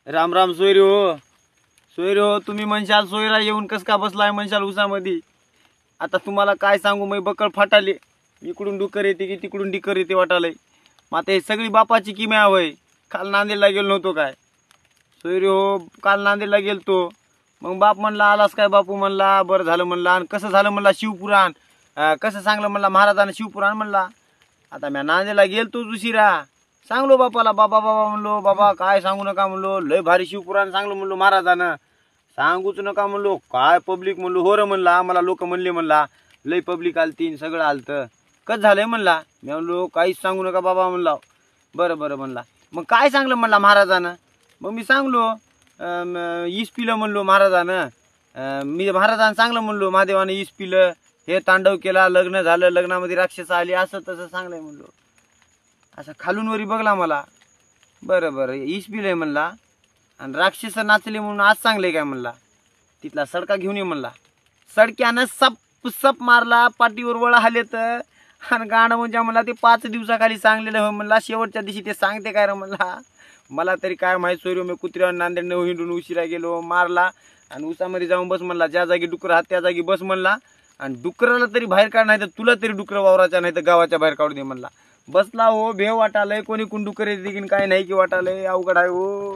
राम राम सोयरे हो. सोयरे हो, तुम्ही म्हणशाल सोयरा येऊन कस का बसलाय म्हणशाल उसामध्ये. आता तुम्हाला काय सांगू, मी बकळ फाटाले. इकडून डुकर येते की तिकडून डिकर येते वाटालय. मग आता हे सगळी बापाची किम्या होय. काल नांदेडला गेलो नव्हतो काय सोयरे हो, काल नांदेडला गेलतो. मग बाप म्हणला आलास काय बापू म्हणला, बरं झालं म्हणला. आणि कसं झालं म्हणला शिवपुराण, कसं सांगलं म्हणला महाराजांना शिवपुराण म्हणला. आता मी नांदेडला गेलतो उशिरा. सांगलो बापाला, बाबा बाबा म्हणलो, बाबा काय सांगू नका म्हणलो, लय भारी शिवपुराण सांगलो म्हणलो महाराजानं. सांगूच नका म्हणलो, काय पब्लिक म्हणलो. हो र म्हणला, आम्हाला लोक म्हणले म्हणला लय पब्लिक आलतीन, सगळं आलतं. कस झालंय म्हणला. मी म्हणलो काहीच सांगू नका बाबा म्हणला. बरं बरं म्हणला. मग काय सांगलं म्हणला महाराजानं. मग मी सांगलो ईस पिलं म्हणलो महाराजानं. मी महाराजानं सांगलं म्हणलो महादेवानं ईस पिलं, हे तांडव केला, लग्न झालं, लग्नामध्ये राक्षस आले, असं तसं सांगलंय म्हणलो. असं खालून वरी बघला मला. बरं बरं ईस पिलंय म्हणला आणि राक्षस नाचले म्हणून आज सांगले काय म्हणला. तिथला सडका घेऊन ये म्हणला. सडक्यानं सप सप मारला, पाठीवर वळ आले तर. आणि गाणं म्हणजे म्हणला ते 5 दिवसाखाली सांगलेलं हो म्हणला, शेवटच्या दिवशी ते सांगते काय रे म्हणला. मला तरी काय माहीत सोयरो, मी कुत्र्यावर नांदेड हिंडून उशिरा गेलो, मारला आणि उसामध्ये जाऊन बस म्हणला. ज्या जागी डुकर हात त्या जागी बस म्हणला. आणि डुकराला तरी बाहेर काढ, नाही तर तुला तरी डुकर वावराच्या नाही तर गावाच्या बाहेर काढू दे म्हणला. बसला हो, भेव वाटालय. कोणी कोण डुकर येते की काय नाही की वाटालय. अवघड आहे हो.